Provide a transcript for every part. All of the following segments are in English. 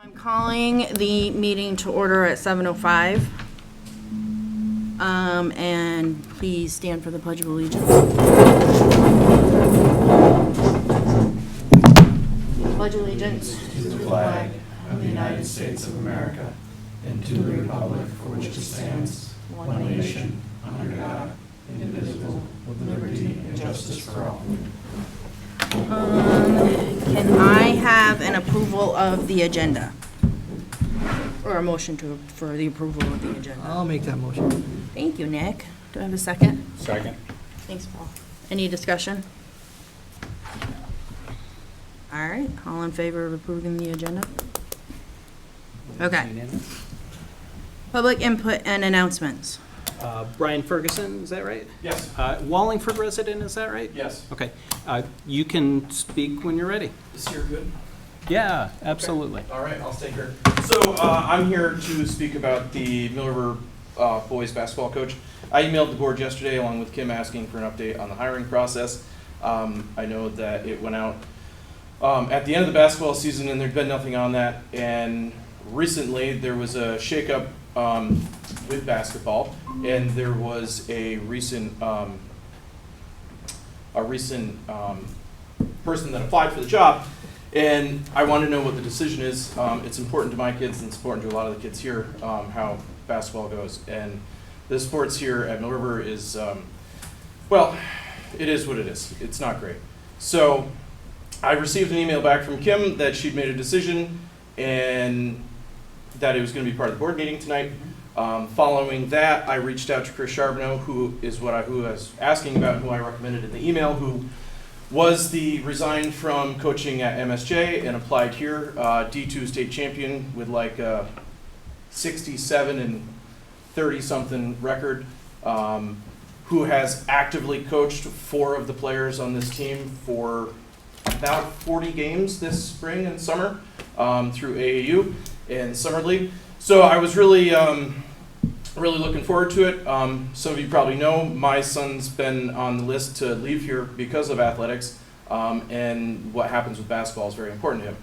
I'm calling the meeting to order at 7:05. And please stand for the Pledge of Allegiance. Pledge allegiance to the flag of the United States of America and to the republic for which it stands, one nation, under God, indivisible, with liberty and justice for all. Can I have an approval of the agenda? Or a motion for the approval of the agenda? I'll make that motion. Thank you, Nick. Do I have a second? Second. Thanks, Paul. Any discussion? All right, all in favor of approving the agenda? Okay. Public input and announcements. Brian Ferguson, is that right? Yes. Wallingford resident, is that right? Yes. Okay. You can speak when you're ready. Is here good? Yeah, absolutely. All right, I'll stay here. So I'm here to speak about the Mill River boys basketball coach. I emailed the board yesterday along with Kim asking for an update on the hiring process. I know that it went out at the end of the basketball season and there'd been nothing on that. And recently there was a shakeup with basketball, and there was a recent person that applied for the job. And I want to know what the decision is. It's important to my kids and it's important to a lot of the kids here how basketball goes. And the sports here at Mill River is, well, it is what it is. It's not great. So I received an email back from Kim that she'd made a decision and that it was going to be part of the board meeting tonight. Following that, I reached out to Chris Charbonneau, who I was asking about, who I recommended in the email, who was the resigned from coaching at MSJ and applied here, D2 state champion with like a 67 and 30-something record, who has actively coached 4 of the players on this team for about 40 games this spring and summer through AAU and Summer League. So I was really looking forward to it. Some of you probably know my son's been on the list to leave here because of athletics, and what happens with basketball is very important to him.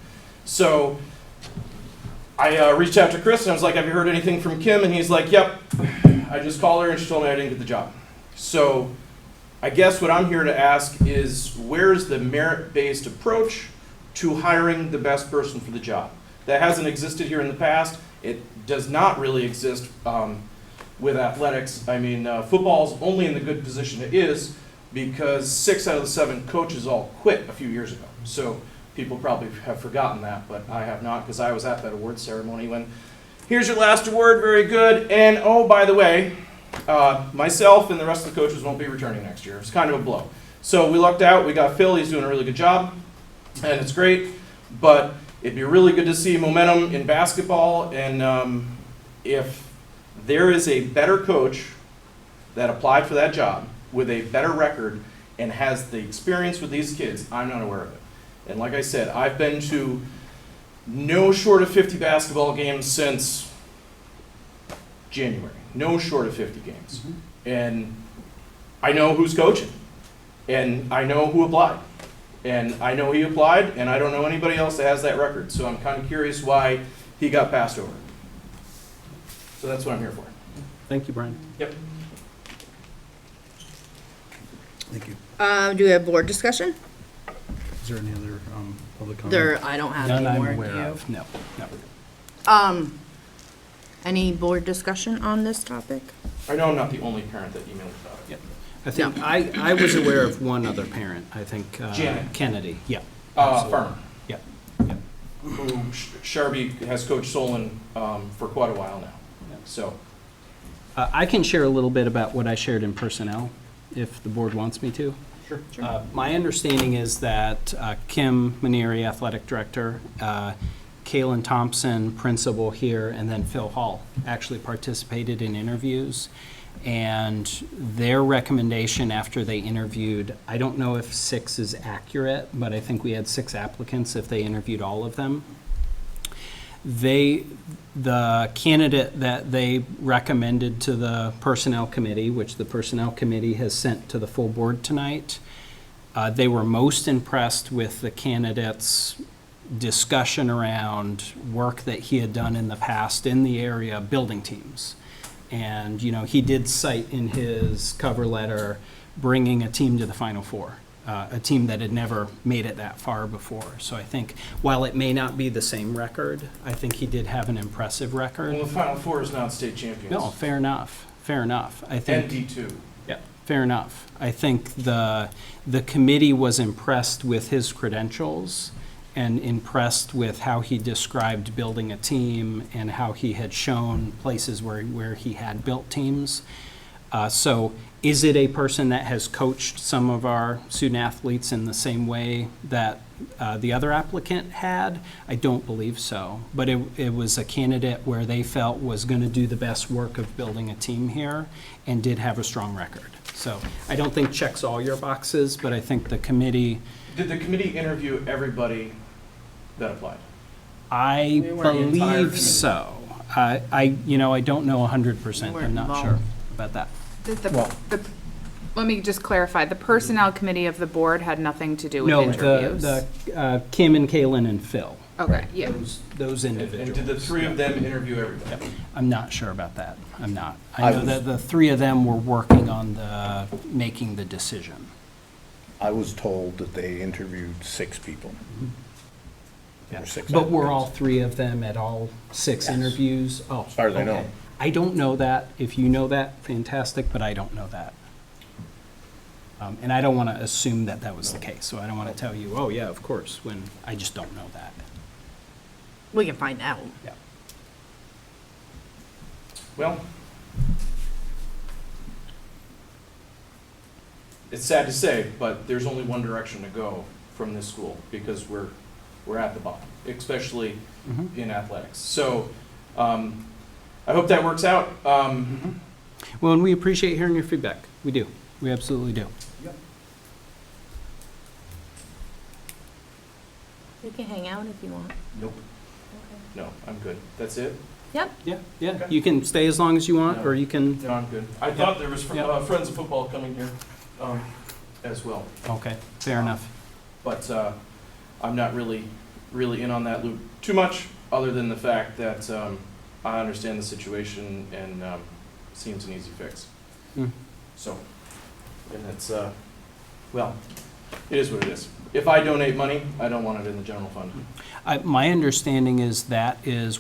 So I reached out to Chris and I was like, have you heard anything from Kim? And he's like, yep. I just called her and she told me I didn't get the job. So I guess what I'm here to ask is, where's the merit-based approach to hiring the best person for the job? That hasn't existed here in the past. It does not really exist with athletics. I mean, football's only in the good position it is because 6 out of the 7 coaches all quit a few years ago. So people probably have forgotten that, but I have not, because I was at that award ceremony when, here's your last award, very good, and oh, by the way, myself and the rest of the coaches won't be returning next year. It's kind of a blow. So we lucked out. We got Phil. He's doing a really good job, and it's great, but it'd be really good to see momentum in basketball, and if there is a better coach that applied for that job with a better record and has the experience with these kids, I'm not aware of it. And like I said, I've been to no short of 50 basketball games since January. No short of 50 games. Mm-hmm. And I know who's coaching, and I know who applied. And I know he applied, and I don't know anybody else that has that record. So I'm kind of curious why he got passed over. So that's what I'm here for. Thank you, Brian. Yep. Thank you. Do we have board discussion? Is there any other public comment? I don't have None any I'm more. aware Do you? of. No. Any board discussion on this topic? I know I'm not the only parent that emailed about it. Yep. I think I was aware of one other parent. I think Janet. Kennedy. Yeah. Farmer, Yep. who Sharby has coached Solon for quite a while now. Yep. So, I can share a little bit about what I shared in personnel, if the board wants me to. sure. My understanding is that Kim Maneri, athletic director, Kaylin Thompson, principal here, and then Phil Hall actually participated in interviews. And their recommendation after they interviewed, I don't know if 6 is accurate, but I think we had 6 applicants if they interviewed all of them. The candidate that they recommended to the personnel committee, which the personnel committee has sent to the full board tonight, they were most impressed with the candidate's discussion around work that he had done in the past in the area building teams. And, you know, he did cite in his cover letter bringing a team to the Final Four, a team that had never made it that far before. So I think while it may not be the same record, I think he did have an impressive record. Well, the Final Four is not state champions. No, fair enough, fair enough. I think. And D2. Yeah, fair enough. I think the committee was impressed with his credentials and impressed with how he described building a team and how he had shown places where he had built teams. So is it a person that has coached some of our student athletes in the same way that the other applicant had? I don't believe so. But it was a candidate where they felt was going to do the best work of building a team here and did have a strong record. So I don't think checks all your boxes, but I think the committee, Did the committee interview everybody that applied? I We weren't entire believe committee. so. I don't know 100%. We weren't I'm not involved. sure about that. Let me just clarify, the personnel committee of the board had nothing to do with No, interviews? the Kim and Kaylin and Phil. Okay, yeah. Those And individuals. did the three of them interview everybody? I'm not sure about that. I'm not. I know that the three of them were working on making the decision. I was told that they interviewed 6 people. There were 6 But were applicants. all three of them at all 6 Yes. interviews? Oh, As far as I know. okay. I don't know that. If you know that, fantastic, but I don't know that. And I don't want to assume that that was the case, so I don't want to tell you, oh, yeah, of course, when I just don't know that. We can find out. Yeah. Well, it's sad to say, but there's only one direction to go from this school because we're at the bottom, especially Mhm. in athletics. So I hope that works out. Well, and we appreciate hearing your feedback. We do. We absolutely do. You can hang out if you want. Nope. No, I'm good. That's it? Yep. Yeah, yeah. Okay. You can stay as long as you want, or you can, No, I'm good. I thought there was Yep. Friends of Football coming here as well. okay, fair enough. But I'm not really in on that loop too much, other than the fact that I understand the situation and seems an easy fix. Hmm. So, and it's, well, it is what it is. If I donate money, I don't want it in the general fund. My understanding is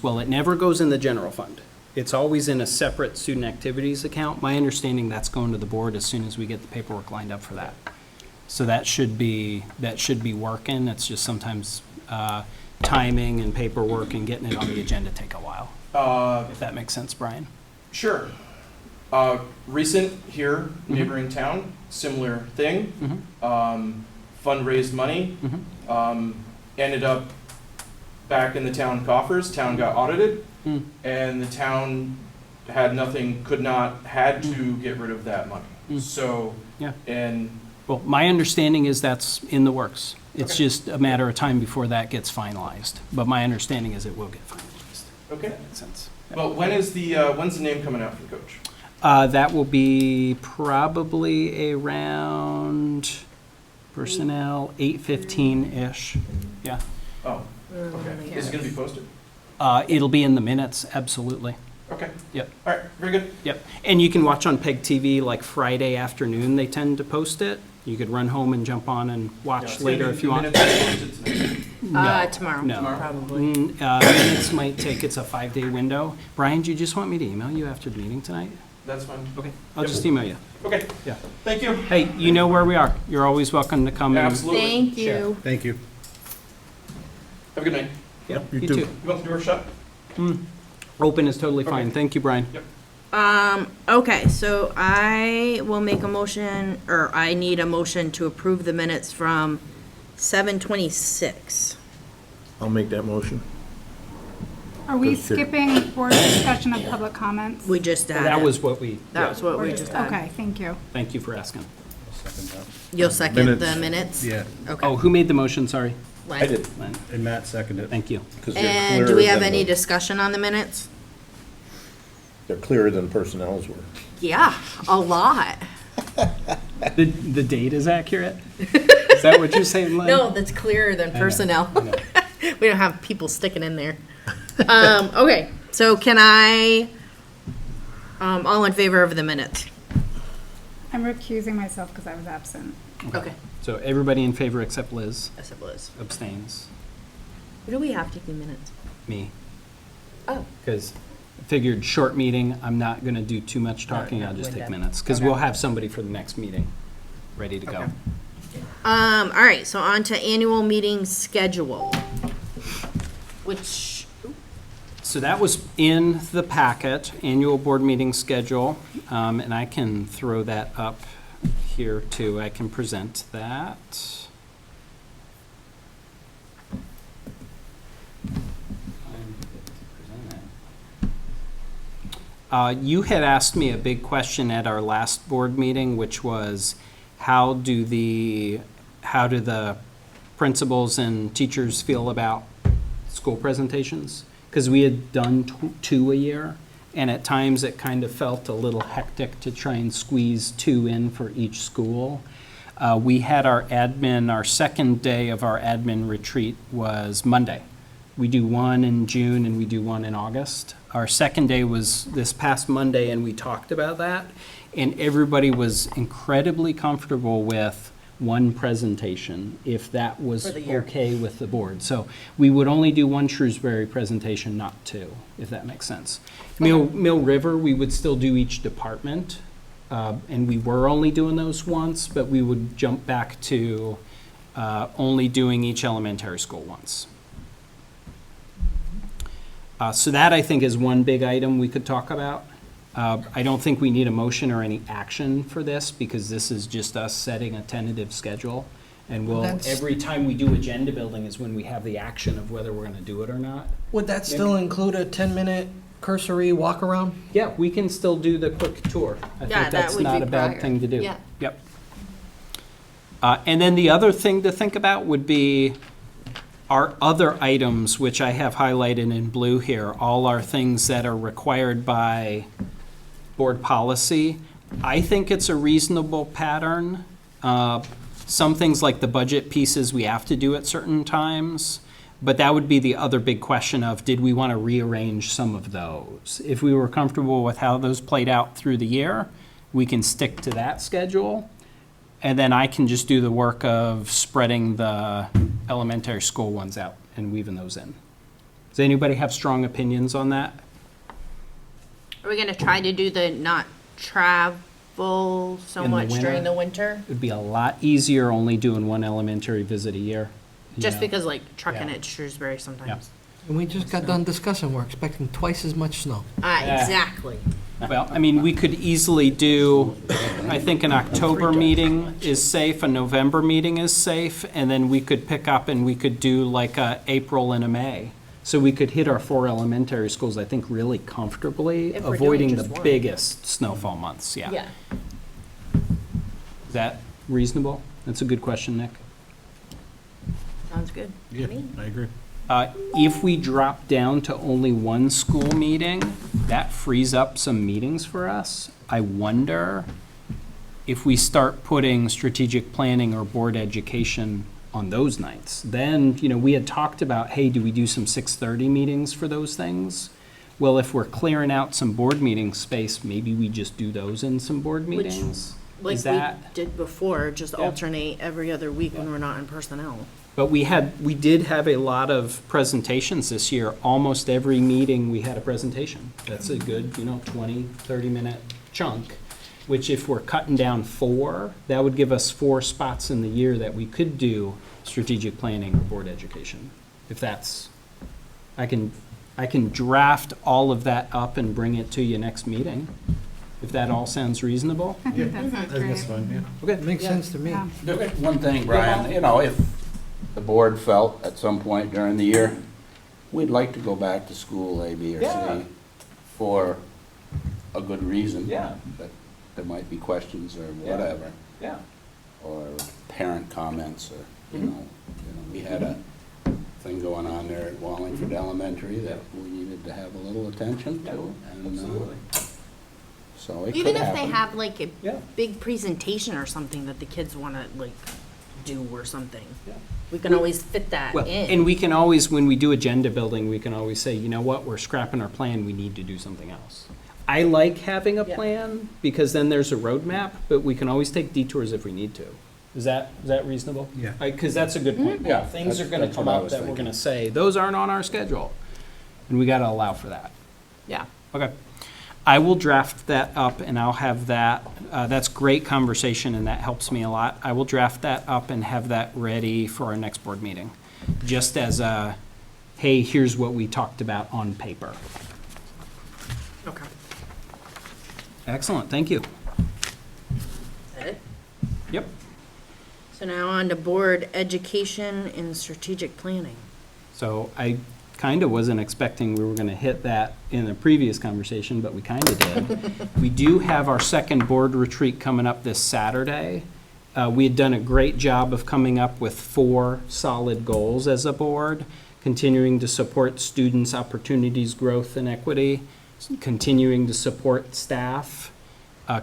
well, it never goes in the general fund. It's always in a separate student activities account. My understanding that's going to the board as soon as we get the paperwork lined up for that. So that should be working. It's just sometimes timing and paperwork and getting it on the agenda take a while, if that makes sense, Brian. Sure. Recent here, neighboring town, similar thing. Mm-hmm. Fundraised money, Mm-hmm. ended up back in the town coffers. Town got audited, Mm. and the town had to get rid of that money. Mm. So, Yeah. and Well, my understanding is that's in the works. It's Okay. just a matter of time before that gets finalized. But my understanding is it will get finalized. okay. That makes sense. Well, when's the name coming out for the coach? That will be probably around personnel 8:15-ish. Yeah. Oh, okay. Is it going to be posted? It'll be in the minutes, absolutely. Okay. Yep. All right. Very good. Yep. And you can watch on PEG TV like Friday afternoon. They tend to post it. You could run home and jump on and Yeah, watch it's gonna later be- if you the want. minutes are posted tonight. No, Tomorrow. no. Tomorrow? Probably. Minutes might take, it's a 5-day window. Brian, do you just want me to email you after the meeting tonight? That's fine. Okay, I'll Yep. just email you. Okay. Yeah. Thank you. Hey, you know where we are. You're always welcome to come and. Absolutely. Thank Sure. you. Thank you. Have a good night. Yep, You you too. too. You want the door shut? Open is totally fine. Okay. Thank you, Brian. Okay, so I will make a motion, or I need a motion to approve the minutes from 7:26. I'll make that motion. Are we Good, good. skipping board discussion of public comments? We just had That it. was what we, That was what we just had. Okay, thank you. thank you for asking. You'll second the Minutes. minutes? Yeah, Okay. Oh, who made the motion? Sorry. Len. I did, Len. and Matt seconded it. Thank you. because they're And do clearer we have than any the- discussion on the minutes? They're clearer than personnel's were. Yeah, a lot. The date is accurate? Is that what you're saying, Len? No, that's clearer than I know, personnel. I know. We don't have people sticking in there. Okay, so can I, all in favor of the minutes? I'm recusing myself because I was absent. Okay. So everybody in favor except Liz Yes, it was. abstains. What do we have taking minutes? Me. Oh. Because I figured short meeting, I'm not going to do too much talking, I'll just take minutes. Because we'll have somebody for the next meeting ready to go. Okay. All right, so on to annual meeting schedule, which, So that was in the packet, annual board meeting schedule, and I can throw that up here too. I can present that. You had asked me a big question at our last board meeting, which was how do the principals and teachers feel about school presentations? Because we had done two a year, and at times it kind of felt a little hectic to try and squeeze two in for each school. We had our second day of our admin retreat was Monday. We do one in June and we do one in August. Our second day was this past Monday, and we talked about that. And everybody was incredibly comfortable with one presentation, if that was For the year. okay with the board. So we would only do one Shrewsbury presentation, not two, if that makes sense. Mill River, we would still do each department, and we were only doing those once, but we would jump back to only doing each elementary school once. So that, I think, is one big item we could talk about. I don't think we need a motion or any action for this, because this is just us setting a tentative schedule. And every time we do agenda building is when we have the action of whether we're gonna do it or not. Would that still include a 10-minute cursory walk around? Yeah, we can still do the quick tour. I Yeah, think that that's would not be a bad prior. thing to do. Yeah. Yep. And then the other thing to think about would be our other items, which I have highlighted in blue here, all are things that are required by board policy. I think it's a reasonable pattern. Some things like the budget pieces we have to do at certain times, but that would be the other big question of, did we want to rearrange some of those? If we were comfortable with how those played out through the year, we can stick to that schedule. And then I can just do the work of spreading the elementary school ones out and weaving those in. Does anybody have strong opinions on that? are we gonna try to do the not travel so In the much during winter? the winter? It'd be a lot easier only doing one elementary visit a year. you Just know? because like trucking Yeah. it to Shrewsbury sometimes. And we just got done discussing, we're expecting twice as much snow. Yeah. Exactly. Well, I mean, we could easily do, I think an October meeting is safe, a November meeting is safe, and then we could pick up and we could do like a April and a May. So we could hit our 4 elementary schools, I think, really comfortably, If we're doing avoiding the just one. biggest snowfall months, yeah. Yeah. Is that reasonable? That's a good question, Nick. Sounds good. Yeah, I agree. If we drop down to only one school meeting, that frees up some meetings for us. I wonder if we start putting strategic planning or board education on those nights. Then, we had talked about, hey, do we do some 6:30 meetings for those things? Well, if we're clearing out some board meeting space, maybe we just do those in some board Which, meetings? Like Is we that? did before, just Yeah. alternate every other week when we're not in personnel. But we did have a lot of presentations this year. Almost every meeting, we had a presentation. That's a good, 20, 30-minute chunk, which if we're cutting down 4, that would give us 4 spots in the year that we could do strategic planning or board education. If that's, I can draft all of that up and bring it to you next meeting, if that all sounds reasonable. I think that sounds great. fine, yeah. Okay. Makes sense to me. Yeah. One thing, Brian, if the board felt at some point during the year, we'd like to go back to school A, B, or Yeah. C for a good reason. Yeah. That there might be questions or whatever, Yeah. or parent comments, or, we had a thing going on there at Wallingford Elementary that we needed to have a little attention to. And so it could Even if they happen. have like a Yeah. big presentation or something that the kids wanna like due or something. Yeah. We can always fit that Well, in. and we can always, when we do agenda building, we can always say, you know what, we're scrapping our plan, we need to do something else. I like having a Yeah. plan, because then there's a roadmap, but we can always take detours if we need to. Is that reasonable? Yeah. Because that's a good point. Yeah, Things are that's- gonna that's come what I up was that we're thinking. gonna say, those aren't on our schedule, and we gotta allow for that. Yeah. Okay. I will draft that up, and I'll have that, that's great conversation, and that helps me a lot. I will draft that up and have that ready for our next board meeting, just as a, hey, here's what we talked about on paper. Okay. Excellent, thank you. Is that it? Yep. So now on to board education and strategic planning. So I kind of wasn't expecting we were going to hit that in the previous conversation, but we kind of did. We do have our second board retreat coming up this Saturday. We had done a great job of coming up with 4 solid goals as a board, continuing to support students' opportunities, growth, and equity, continuing to support staff,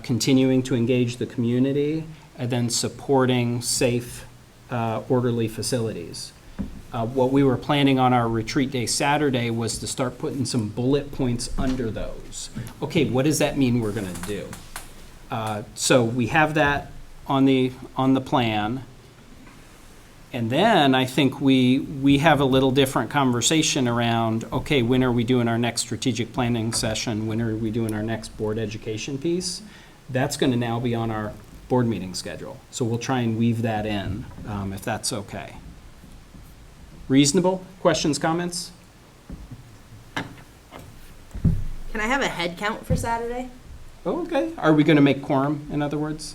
continuing to engage the community, and then supporting safe, orderly facilities. What we were planning on our retreat day Saturday was to start putting some bullet points under those. Okay, what does that mean we're gonna do? So we have that on the plan. And then I think we have a little different conversation around, okay, when are we doing our next strategic planning session? When are we doing our next board education piece? That's gonna now be on our board meeting schedule. So we'll try and weave that in, if that's okay. Reasonable? Questions, comments? Can I have a head count for Saturday? Oh, okay. Are we going to make quorum, in other words?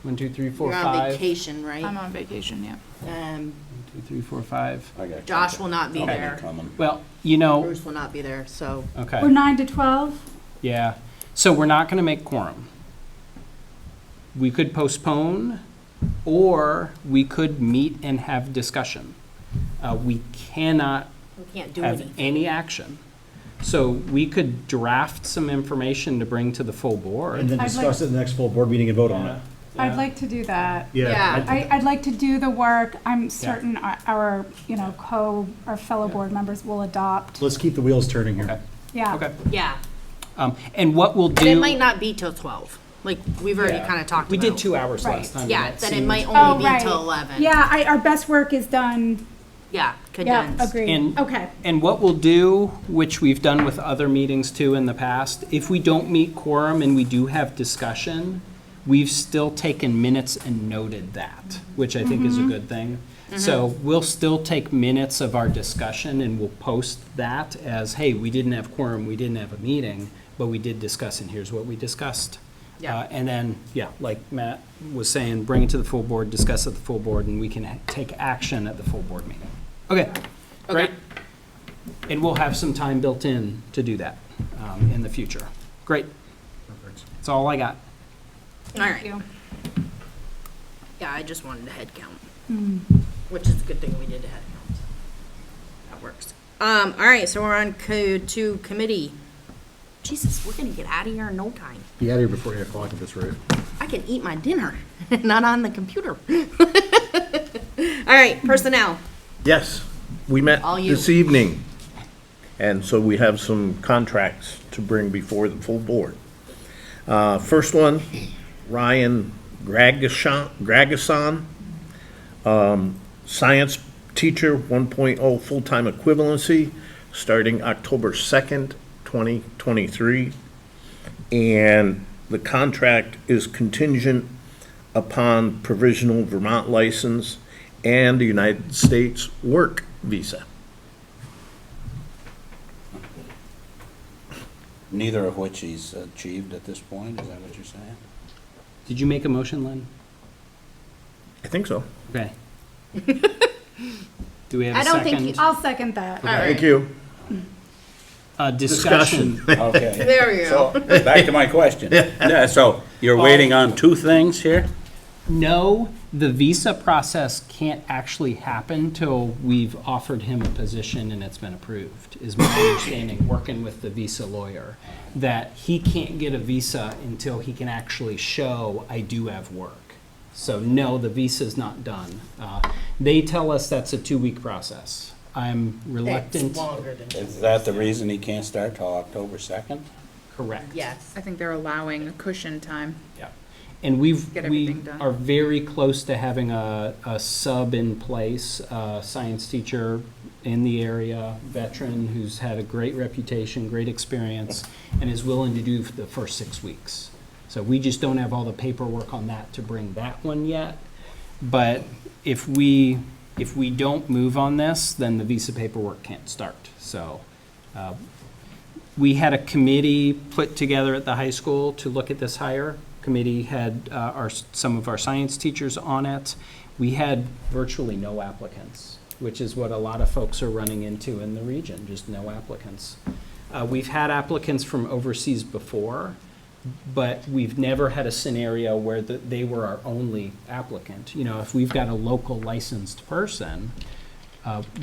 1, 2, 3, 4, You're on 5. vacation, right? I'm on vacation, yeah. 1, 2, 3, 4, 5. I got Josh company- will not be company there. coming. Well, you know, Bruce will not be there, so. okay. We're 9 to 12. Yeah. So we're not going to make quorum. We could postpone, or we could meet and have discussion. We cannot We can't do have anything. any action. So we could draft some information to bring to the full board. And then I'd discuss it at the next full board meeting and vote on it. I'd like to do that. Yeah. I'd like to do the work. I'm certain our our fellow board members will adopt. Let's keep the wheels turning here. Okay. Yeah. Okay. Yeah, And what we'll and it do, might not be till 12. Like, we've already Yeah. kind of talked we about. did 2 hours Right. last time. and Yeah, that then it seemed- might Oh, only be right. till 11. Yeah, our best work is done. Yeah, Yeah, condensed. agreed. And- Okay. And what we'll do, which we've done with other meetings too in the past, if we don't meet quorum and we do have discussion, we've still taken minutes and noted that, which I think is a good thing. So we'll still take minutes of our discussion and we'll post that as, hey, we didn't have quorum, we didn't have a meeting, but we did discuss and here's what we discussed. Yeah. And then, yeah, like Matt was saying, bring it to the full board, discuss at the full board, and we can take action at the full board meeting. Okay, great. And we'll have some time built in to do that in the future. Great. That's all I got. All right. Thank you. Yeah, I just wanted a head count, Hmm. which is a good thing we did a head count. That works. All right, so we're on to committee. Jesus, we're gonna get out of here in no time. Be out of here before 8 o'clock if it's right. I can eat my dinner, not on the computer. All right, personnel. Yes, we met All you. this evening, and so we have some contracts to bring before the full board. First one, Ryan Gragason, science teacher, 1.0 full-time equivalency, starting October 2nd, 2023. And the contract is contingent upon provisional Vermont license and the United States work visa. Neither of which he's achieved at this point, is that what you're saying? Did you make a motion, Lynn? I think so. Okay. Do we have a I don't think second? I'll second that. All right. Thank you. Discussion. Okay. There we go. So, back to my question. Yeah, so you're waiting on 2 things here? No, the visa process can't actually happen till we've offered him a position and it's been approved, is my understanding, working with the visa lawyer, that he can't get a visa until he can actually show I do have work. So no, the visa's not done. They tell us that's a 2-week process. I'm reluctant. It's longer than Is that the reason he can't start till October 2nd? Correct. Yes. I think they're allowing a cushion time. Yeah. And Get we everything done. are very close to having a sub in place, a science teacher in the area, veteran who's had a great reputation, great experience, and is willing to do the first 6 weeks. So we just don't have all the paperwork on that to bring that one yet. But if we don't move on this, then the visa paperwork can't start. So we had a committee put together at the high school to look at this hire. Committee had some of our science teachers on it. We had virtually no applicants, which is what a lot of folks are running into in the region, just no applicants. We've had applicants from overseas before, but we've never had a scenario where they were our only applicant. You know, if we've got a local licensed person,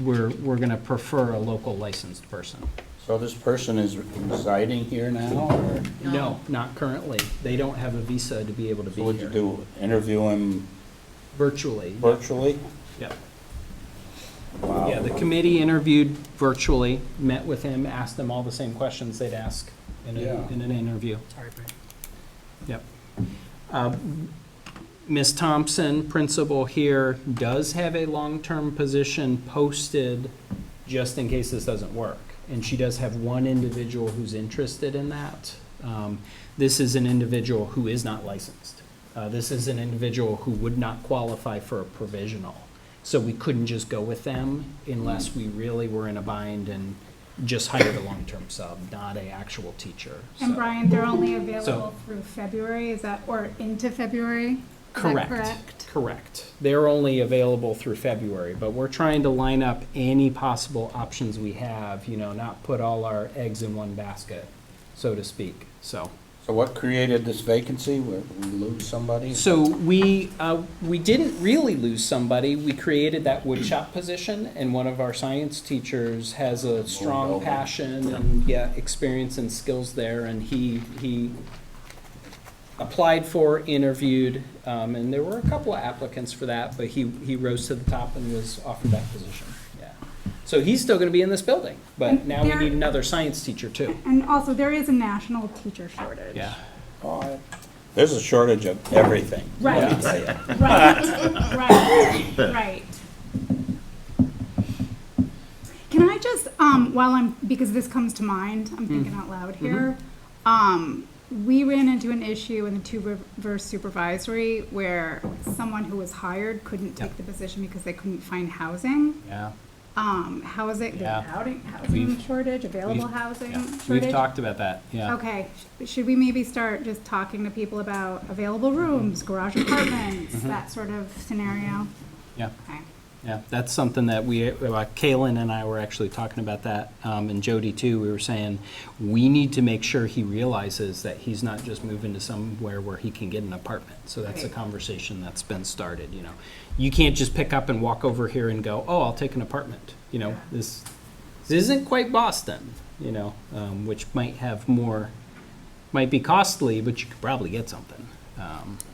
we're going to prefer a local licensed person. So this person is residing here now, or No, not currently. They don't have a visa to be able to be so what'd you here. do, interview him Virtually. virtually? Yeah. Wow. Yeah, the committee interviewed virtually, met with him, asked him all the same questions they'd ask in Yeah. an interview. Sorry, Brian. Yep. Ms. Thompson, principal here, does have a long-term position posted just in case this doesn't work. And she does have one individual who's interested in that. This is an individual who is not licensed. This is an individual who would not qualify for a provisional. So we couldn't just go with them unless we really were in a bind and just hired a long-term sub, not a actual teacher. And So- Brian, they're only available So- through February, is that, or into February? Is that Correct. correct? Correct. They're only available through February, but we're trying to line up any possible options we have, you know, not put all our eggs in one basket, so to speak, so. So what created this vacancy? We lose somebody? So we didn't really lose somebody. We created that woodshop position, and one of our science teachers has a strong over. passion and, experience and skills there, and he applied for, interviewed, and there were a couple of applicants for that, but he rose to the top and was offered that position, yeah. So he's still gonna be in this building, but And now we there- need another science teacher too. And also, there is a national teacher shortage. Yeah. Oh, there's a shortage of everything. Right. let me tell ya. Right, right. Can I just, because this comes to mind, I'm thinking out loud here. We ran into an issue in the two-verse supervisory where someone who was hired couldn't take the position because they couldn't find housing. Yeah. Housing, Yeah. housing We've- shortage, available we've- housing Yeah. shortage? We've talked about that, yeah. Okay, should we maybe start just talking to people about available rooms, garage apartments, that sort of scenario? Yeah. Okay. Yeah, that's something that Kaylin and I were actually talking about that, and Jody too. We were saying, we need to make sure he realizes that he's not just moving to somewhere where he can get an apartment. So that's a Right. conversation that's been started, you know. You can't just pick up and walk over here and go, oh, I'll take an apartment. You know, this isn't quite Boston, you know, which might be costly, but you could probably get something.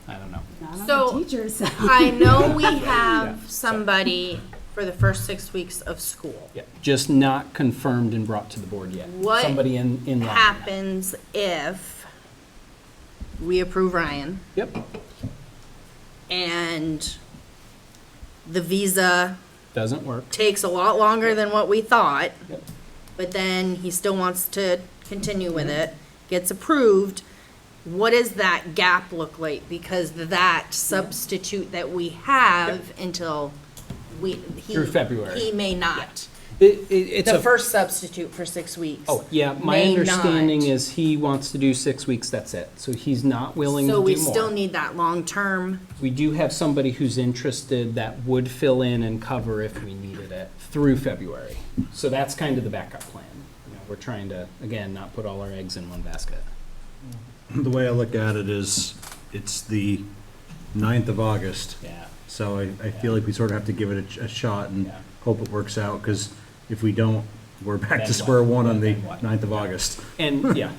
I don't know. Not on So, the teachers' side. I know we Yeah, have so- somebody for the first 6 weeks of school. Yeah, just not confirmed and brought to the board yet. What Somebody in line. happens if we approve Ryan Yep, and the visa doesn't work. takes a lot longer than what we thought, Yep. but then he still wants to continue with it, gets approved? What does that gap look like? Because that substitute that we have until Through February. he may not. It's The a, first substitute for 6 weeks. oh, yeah, my may understanding not. is he wants to do 6 weeks, that's it. So he's not willing to So do we more. still need that long-term. We do have somebody who's interested that would fill in and cover if we needed it through February. So that's kind of the backup plan. You know, we're trying to, again, not put all our eggs in one basket. The way I look at it is, it's the 9th of August, Yeah. so I feel like we sort of have to give it a shot and Yeah. hope it works out, because if we don't, we're back Then to square what? one on the Then what? 9th of August. And, yeah.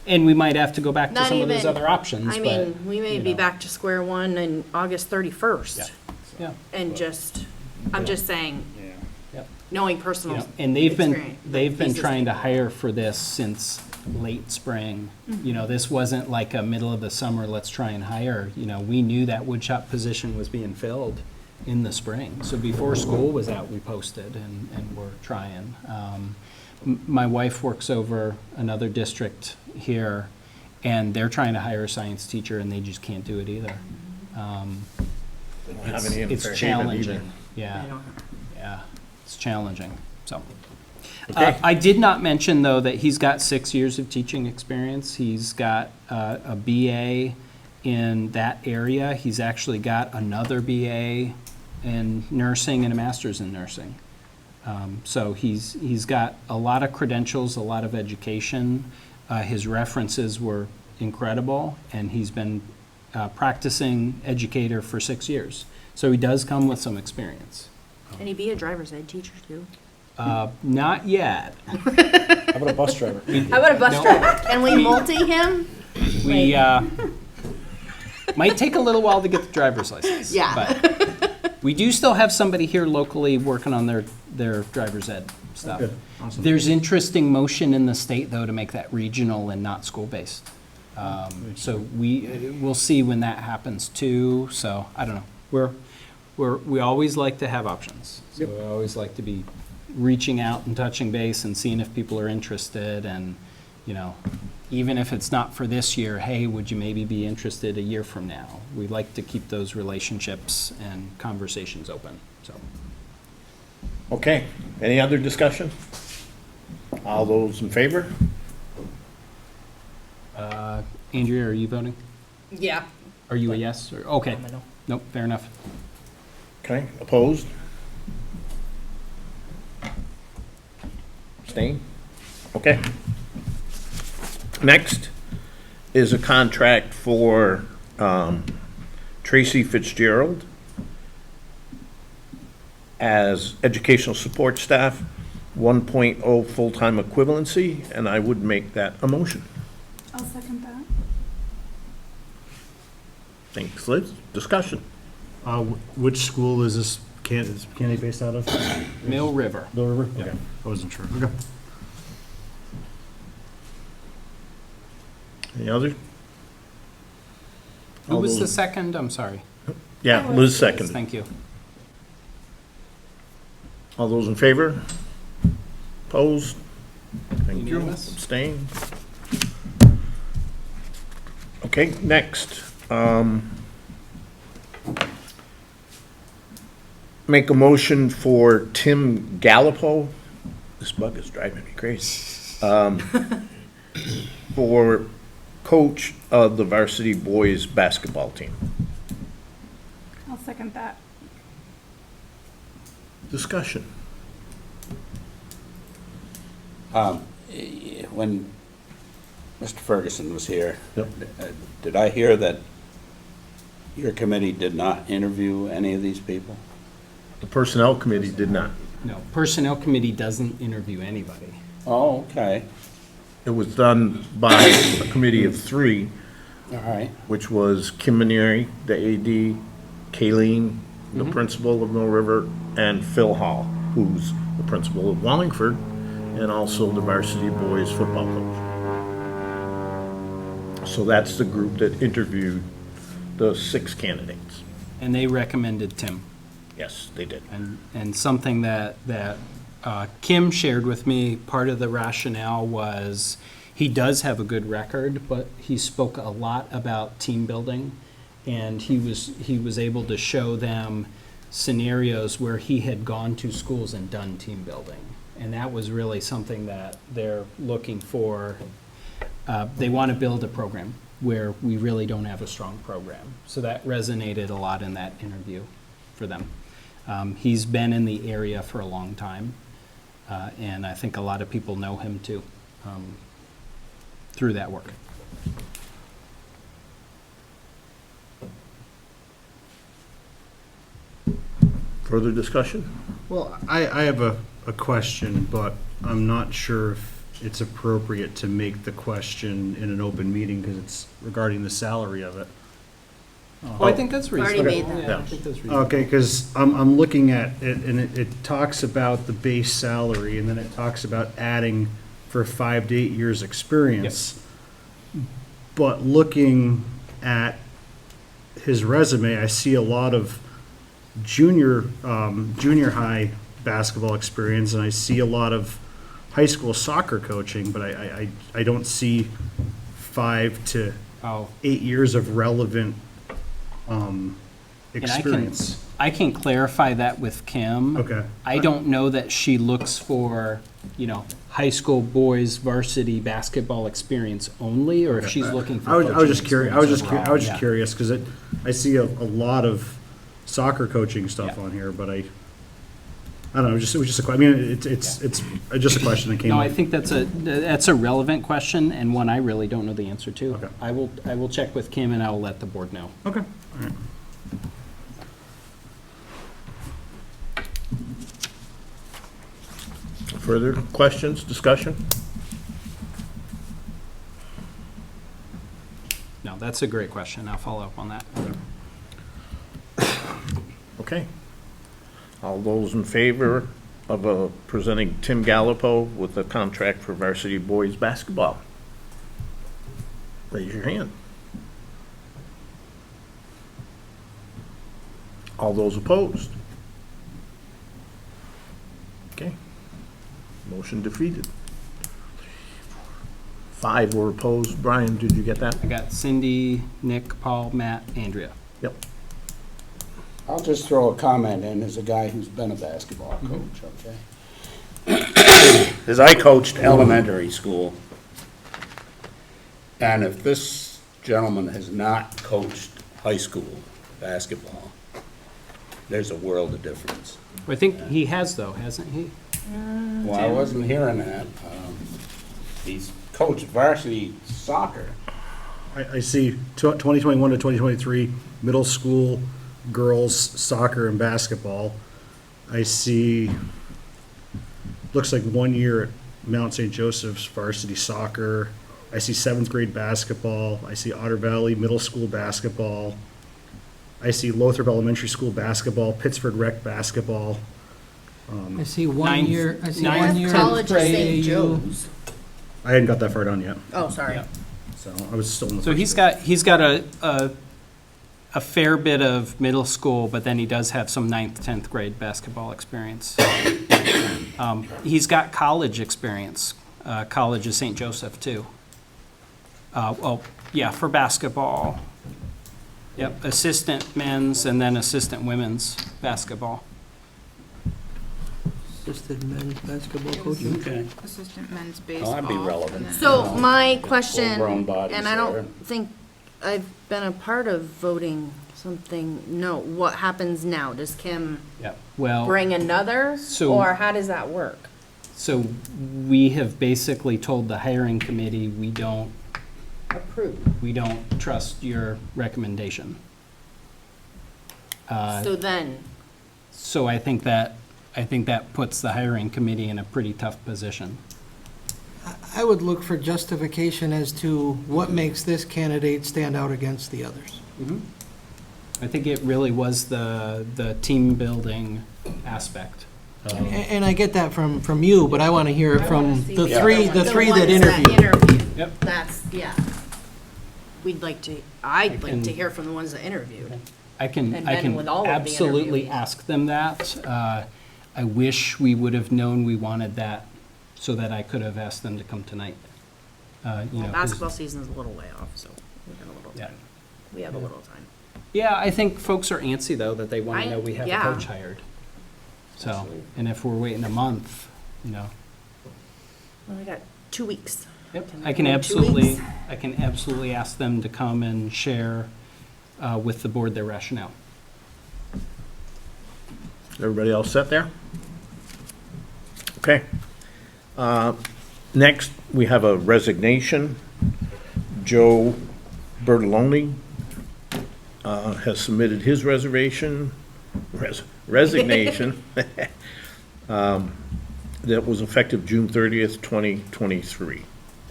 And we might have to go back to Not some of those even- other options, I but, mean, we may you be know. back to square one in August 31st. Yeah. And just, I'm just saying, Yep. knowing You personal. know, and they've been, experience, that they've been pieces trying to people. hire for this since late spring. You know, this wasn't like a middle of the summer, let's try and hire. You know, we knew that woodshop position was being filled in the spring. So before school was out, we posted and we're trying. My wife works over another district here, and they're trying to hire a science teacher, and they just can't do it either. They don't have any in It's Fairhaven either. challenging, yeah. I don't- Yeah, it's challenging, so. Okay. I did not mention, though, that he's got 6 years of teaching experience. He's got a BA in that area. He's actually got another BA in nursing and a master's in nursing. So he's got a lot of credentials, a lot of education. His references were incredible, and he's been practicing educator for 6 years. So he does come with some experience. Can he be a driver's ed teacher too? Not yet. How about a bus driver? How about a bus No. driver? Can we multi him? We might take a little while to get the driver's license. Yeah. But we do still have somebody here locally working on their driver's ed stuff. Good, awesome. There's interesting motion in the state, though, to make that regional and not school-based. So we'll see when that happens, too. So, I don't know. We always like to have options. So we always like to be reaching out and touching base and seeing if people are interested. And, you know, even if it's not for this year, hey, would you maybe be interested a year from now? We like to keep those relationships and conversations open, so. Okay, any other discussion? All those in favor? Andrea, are you voting? Yeah. Are you a yes? Or okay. I know. Nope, fair enough. Okay, opposed? Abstain? Okay. Next is a contract for Tracy Fitzgerald as educational support staff, 1.0 full-time equivalency, and I would make that a motion. I'll second that. Thanks, Liz. Discussion. Which school is this, is Candy based out of? Mill River. Mill River? Okay, I wasn't sure. Okay. Any other? Who All was the those- second? I'm sorry. Yeah, Liz seconded. Thank you. All those in favor? Opposed? Thank you. Unanimous? Abstain? Okay, next. Make a motion for Tim Gallipo. This bug is driving me crazy. For coach of the varsity boys basketball team. I'll second that. Discussion. When Mr. Ferguson was here, Yep. did I hear that your committee did not interview any of these people? The personnel committee did not. No, Personnel Committee doesn't interview anybody. Oh, okay, It was done by a committee of three, all right. which was Kim Manieri, the AD, Kayleen, the principal of Mill River, and Phil Hall, who's the principal of Wallingford, and also the varsity boys football coach. So that's the group that interviewed the 6 candidates. And they recommended Tim. Yes, they did. And something that Kim shared with me, part of the rationale was he does have a good record, but he spoke a lot about team building. And he was able to show them scenarios where he had gone to schools and done team building. And that was really something that they're looking for. They want to build a program where we really don't have a strong program. So that resonated a lot in that interview for them. He's been in the area for a long time, and I think a lot of people know him too, through that work. Further discussion? Well, I have a question, but I'm not sure if it's appropriate to make the question in an open meeting because it's regarding the salary of it. Well, I think that's Already reasonable. made that. Yeah, I think that's reasonable. Okay, because I'm looking at it, and it talks about the base salary, and then it talks about adding for 5 to 8 years' experience. But looking at his resume, I see a lot of junior high basketball experience, and I see a lot of high school soccer coaching, but I don't see 5 to Oh. 8 years of relevant And experience. I can clarify that with Kim. Okay. I don't know that she looks for, high school boys varsity basketball experience only, or if she's looking for I was coaching just curious. I was just experience I was just overall. curious because I see a lot of soccer coaching stuff Yeah. on here, but I don't know. It was just a question. I mean, it's just a question that came No, up. I think that's a relevant question and one I really don't know the answer to. Okay. I will check with Kim and I will let the board know. Okay. All right. Further questions, discussion? No, that's a great question. I'll follow up on that. Okay. All those in favor of presenting Tim Gallipo with a contract for varsity boys basketball? Raise your hand. All those opposed? Okay. Motion defeated. 5 were opposed. Brian, did you get that? I got Cindy, Nick, Paul, Matt, Andrea. Yep. I'll just throw a comment in as a guy who's been a basketball coach, okay? As I coached elementary school, and if this gentleman has not coached high school basketball, there's a world of difference. I think he has though, hasn't he? Well, I wasn't hearing that. He's coached varsity soccer. I see 2021 to 2023 middle school girls soccer and basketball. I see looks like 1 year at Mount St. Joseph's varsity soccer. I see 7th grade basketball. I see Otter Valley middle school basketball. I see Lothrop Elementary School basketball, Pittsford Rec basketball. I see one Ninth- year, I see ninth one year. College of St. AAU. Joe's. I hadn't got that far down yet, Oh, sorry. Yeah. so I was still in the So first he's got a fair bit of middle school, but then he does have some 9th, 10th grade basketball experience. He's got college experience, College of St. Joseph too. For basketball. Yep, assistant men's and then assistant women's basketball. Assisted men's basketball coaching. Okay. Assistant men's Oh, baseball. that'd be relevant. So my question, Full-grown bodies and I there. don't think I've been a part of voting something, no, what happens now? Does Kim Yep. Well, bring another? So- Or how does that work? so we have basically told the hiring committee we don't trust your recommendation. So then, So I think that puts the hiring committee in a pretty tough position. I would look for justification as to what makes this candidate stand out against the others. I think it really was the team building aspect. And I get that from you, but I want to hear it from the Yeah. three the that ones interviewed. Yep. That's, yeah. I'd like can- to hear from the ones that interviewed. I can And then with all of the absolutely interviewees. ask them that. I wish we would have known we wanted that so that I could have asked them to come tonight. You know, 'cause- Basketball season's a little way off, so we've got a little Yeah. time. We have a little time. Yeah, I think folks are antsy though, that they want to know we have a yeah. coach hired. So, and if we're waiting a month, Well, we got 2 weeks. Yep, Can I we can go 2 absolutely, weeks? I can absolutely ask them to come and share with the board their rationale. Everybody else set there? Okay. Next, we have a resignation. Joe Bertoloni has submitted his resignation. that was effective June 30th, 2023.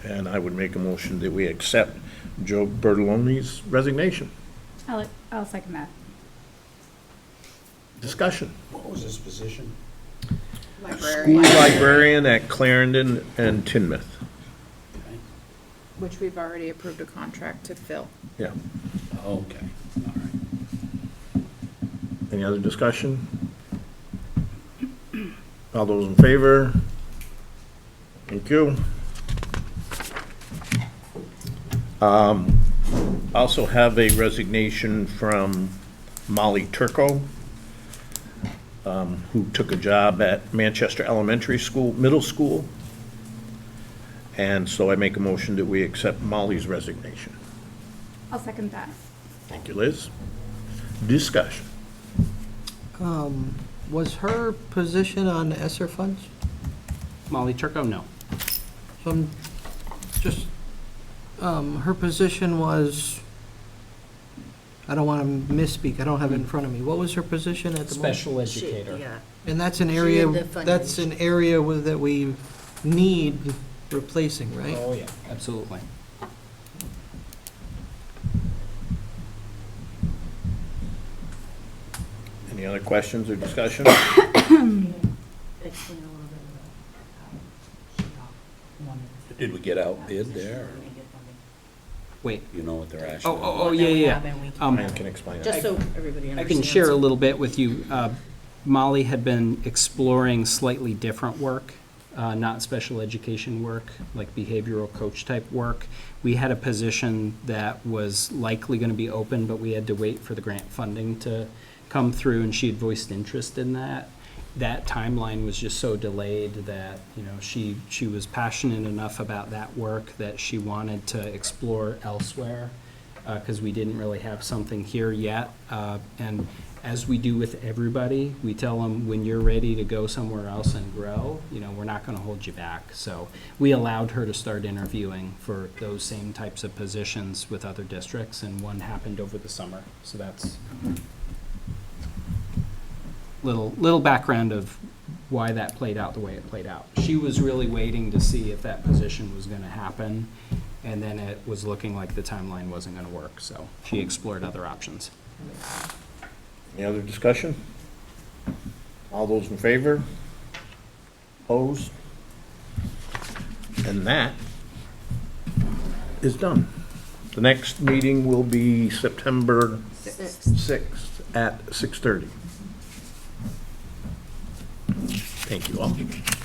And I would make a motion that we accept Joe Bertoloni's resignation. I'll second that. Discussion. What was his position? School librarian at Clarendon and Tinmouth. Okay. Which we've already approved a contract to fill. Yeah. Okay, all right. Any other discussion? All those in favor? Thank you. Also have a resignation from Molly Turco, who took a job at Manchester Elementary School, Middle School. And so I make a motion that we accept Molly's resignation. I'll second that. Thank you, Liz. Discussion. Was her position on the ESSER funds? Molly Turco, no. So I'm just, her position was, I don't want to misspeak, I don't have it in front of me. What was her position at the moment? Special educator. Yeah. And that's an She area, had the funding. that's an area that we need replacing, right? Oh, yeah, absolutely. Any other questions or discussion? Did we get outbid there? Or Wait. you know what they're asking? Yeah. Ryan can explain it. Just so everybody I understands. can share a little bit with you. Molly had been exploring slightly different work, not special education work, like behavioral coach type work. We had a position that was likely going to be open, but we had to wait for the grant funding to come through, and she had voiced interest in that. That timeline was just so delayed that, you know, she was passionate enough about that work that she wanted to explore elsewhere, because we didn't really have something here yet. And as we do with everybody, we tell them, when you're ready to go somewhere else and grow, you know, we're not going to hold you back. So we allowed her to start interviewing for those same types of positions with other districts, and one happened over the summer. So that's little background of why that played out the way it played out. She was really waiting to see if that position was going to happen, and then it was looking like the timeline wasn't going to work, so she explored other options. Any other discussion? All those in favor? Opposed? And that is done. The next meeting will be September 6th at 6:30. Thank you all.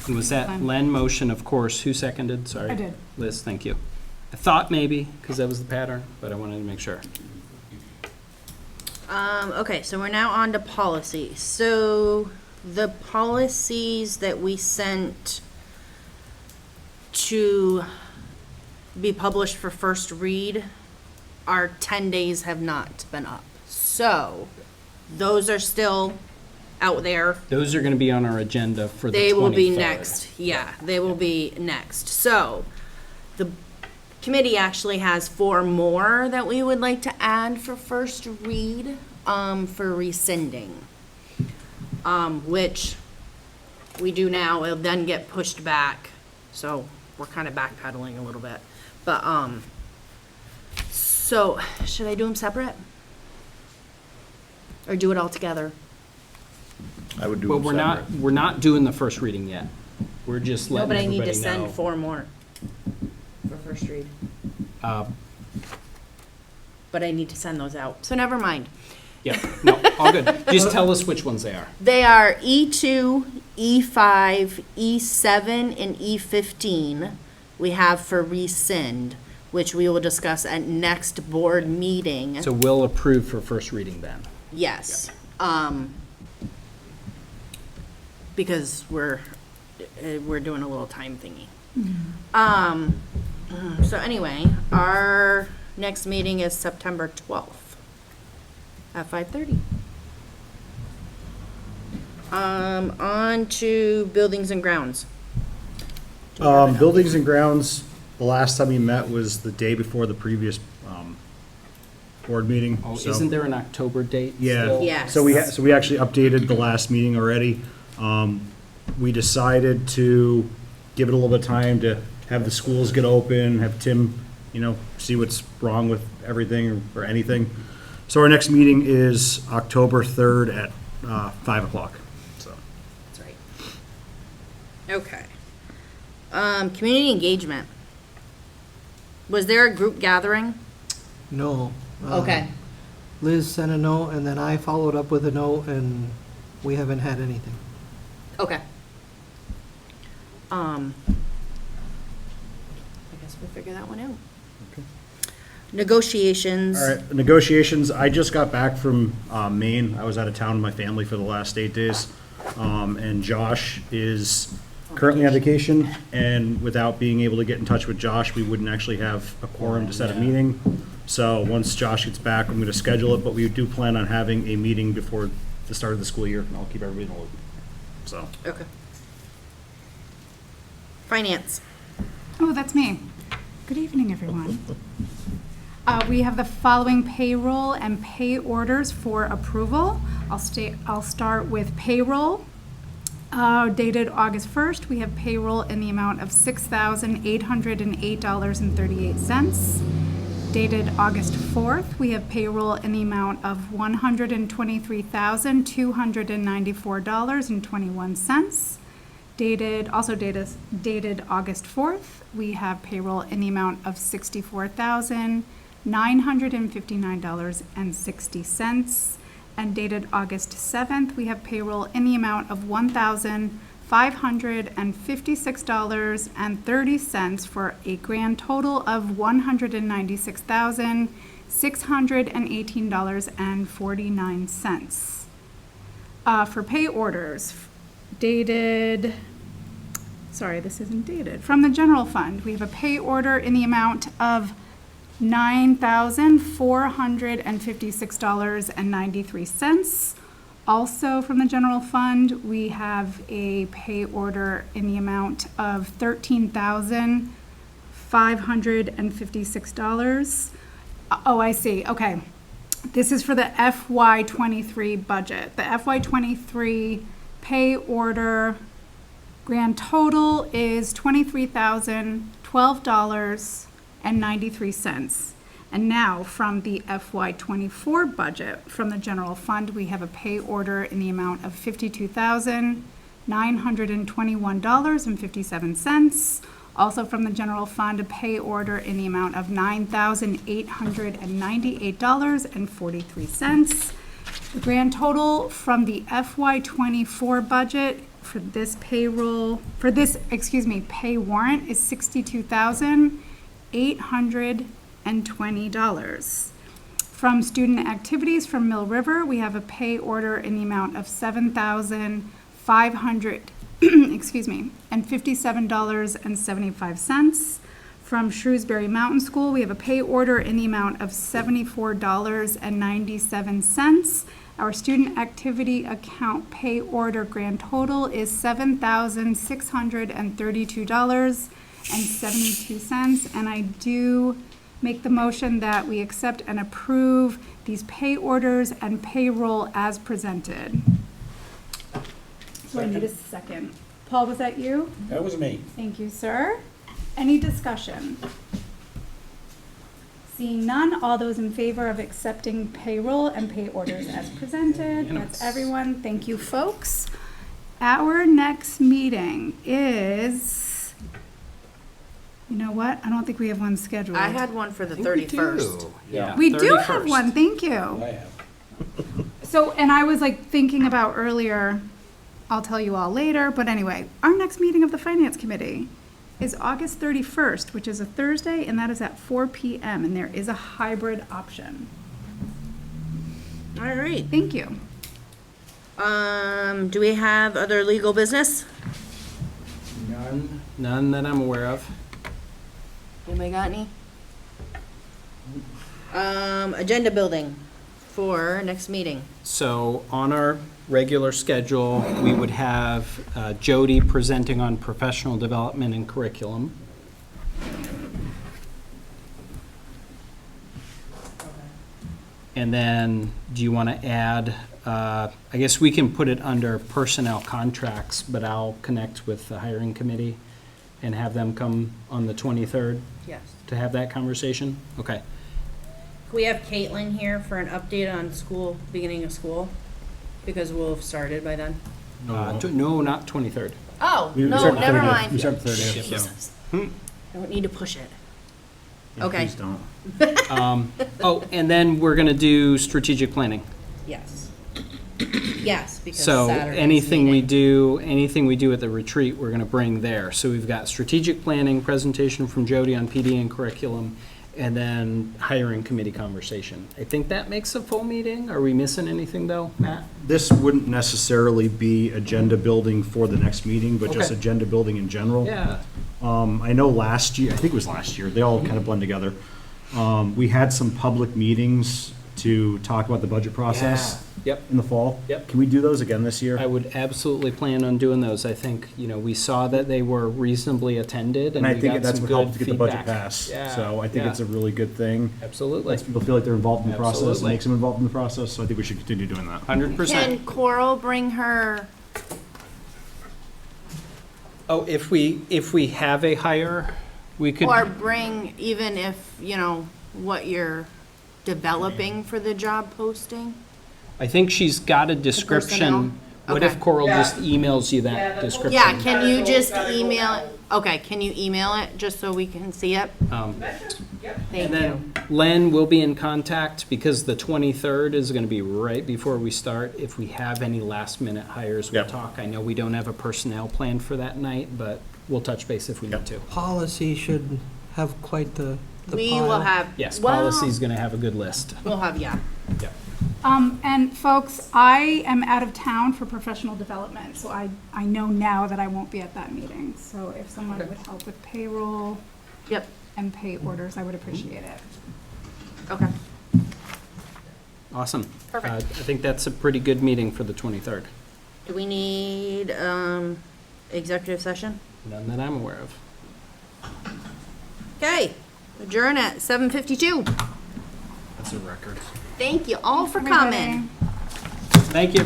And was that Len motion, of course? Who seconded? Sorry. I did. Liz, thank you. I thought maybe, because that was the pattern, but I wanted to make sure. Okay, so we're now on to policy. So the policies that we sent to be published for first read, our 10 days have not been up. So those are still out there. Those are going to be on our agenda for the 23rd. They will be next. Yeah, they will be next. So the committee actually has 4 more that we would like to add for first read, for rescinding. Which we do now, it'll then get pushed back. So we're kind of backpedaling a little bit. But, so should I do them separate? Or do it all together? I would do Well, them we're not doing the first reading yet. We're just No, letting but I need everybody to send know. 4 more for first read. But I need to send those out. So never mind. Yeah, no, all good. Just tell us which ones they are. They are E2, E5, E7, and E15 we have for rescind, which we will discuss at next board meeting. So we'll approve for first reading then. Yes. Because we're doing a little time thingy. So anyway, our next meeting is September 12th at 5:30. On to buildings and grounds. Buildings and grounds, the last time you met was the day before the previous, board meeting. Oh, so- isn't there an October date Yeah. still? Yes. So we actually updated the last meeting already. we decided to give it a little bit of time to have the schools get open, have Tim, see what's wrong with everything or anything. So our next meeting is October 3rd at 5 o'clock. So That's right. Okay. Community engagement. Was there a group gathering? No. Okay. Liz sent a note, and then I followed up with a note, and we haven't had anything. Okay. I guess we'll figure that one out. Negotiations. All right, negotiations, I just got back from Maine. I was out of town with my family for the last 8 days. And Josh is currently on vacation, and without being able to get in touch with Josh, we wouldn't actually have a quorum to set a meeting. So once Josh gets back, I'm gonna schedule it, but we do plan on having a meeting before the start of the school year, and I'll keep everybody in the loop. So, Okay. Finance. Oh, that's me. Good evening, everyone. We have the following payroll and pay orders for approval. I'll start with payroll. Dated August 1st, we have payroll in the amount of $6,808.38. Dated August 4th, we have payroll in the amount of $123,294.21. Dated August 4th, we have payroll in the amount of $64,959.60. And dated August 7th, we have payroll in the amount of $1,556.30 for a grand total of $196,618.49. For pay orders, dated, this isn't dated, from the general fund, we have a pay order in the amount of $9,456.93. Also from the general fund, we have a pay order in the amount of $13,556. Oh, I see, okay. This is for the FY23 budget. The FY23 pay order grand total is $23,012.93. And now, from the FY24 budget, from the general fund, we have a pay order in the amount of $52,921.57. Also from the general fund, a pay order in the amount of $9,898.43. The grand total from the FY24 budget for this pay warrant is $62,820. From student activities from Mill River, we have a pay order in the amount of $7,500, and $57.75. From Shrewsbury Mountain School, we have a pay order in the amount of $74.97. Our student activity account pay order grand total is $7,632.72. And I do make the motion that we accept and approve these pay orders and payroll as presented. So I need a second. Paul, was that you? That was me. Thank you, sir. Any discussion? Seeing none, all those in favor of accepting payroll and pay orders as presented? That's everyone. Thank you, folks. Our next meeting is, you know what? I don't think we have one scheduled. I had one for the 31st. Yeah. We do have 31st. one, thank you. I have. So, and I was like thinking about earlier, I'll tell you all later, but anyway, our next meeting of the Finance Committee is August 31st, which is a Thursday, and that is at 4 p.m., and there is a hybrid option. All right. Thank you. Do we have other legal business? None that I'm aware of. Anybody got any? Agenda building for next meeting. So on our regular schedule, we would have Jody presenting on professional development and curriculum. And then, do you want to add I guess we can put it under personnel contracts, but I'll connect with the hiring committee and have them come on the 23rd Yes. to have that conversation? Okay. Can we have Caitlin here for an update on school, beginning of school? Because we'll have started by then. No, not 23rd. Oh, We no, start the never 30th. mind. We start the 30th, so. Jesus. Don't need to push it. Yeah, Okay. Please don't. Oh, and then we're going to do strategic planning. Yes. Yes, because So Saturday's anything we meeting. do at the retreat, we're going to bring there. So we've got strategic planning, presentation from Jody on PD and curriculum, and then hiring committee conversation. I think that makes a full meeting. Are we missing anything though, Matt? This wouldn't necessarily be agenda building for the next meeting, but just Okay. agenda building in general. Yeah. I know last year, I think it was last year, they all kind of blend together. We had some public meetings to talk about the budget process Yep. in the fall. Yep. Can we do those again this year? I would absolutely plan on doing those. I think, we saw that they were reasonably attended and And I we think got that's some what good helped to get the budget feedback. passed. Yeah, So I think yeah. it's a really good thing. Absolutely. Lets people feel like they're involved in the process and Absolutely. makes them involved in the process, so I think we should continue doing that. 100%. Can Coral bring her, Oh, if we have a hire, we could. or bring, even if, what you're developing for the job posting? I think she's got a personnel? description. What if Okay. Coral just emails you that description? Yeah, can you just email it? Okay, can you email it, just so we can see it? Um, Thank And you. then Len will be in contact because the 23rd is going to be right before we start. If we have any last minute hires, we'll Yep. talk. I know we don't have a personnel plan for that night, but we'll touch base if we need to. Policy should have quite the We pile. will have. Yes, well, policy's going to have a good list. We'll have, yeah. And folks, I am out of town for professional development, so I know now that I won't be at that meeting. So if someone would help with payroll Yep, and pay orders, I would appreciate it. okay. Awesome. Perfect. I think that's a pretty good meeting for the 23rd. Do we need, executive session? None that I'm aware of. Okay, adjourn at 7:52. That's a record. Thank you all for Everybody. coming. Thank you.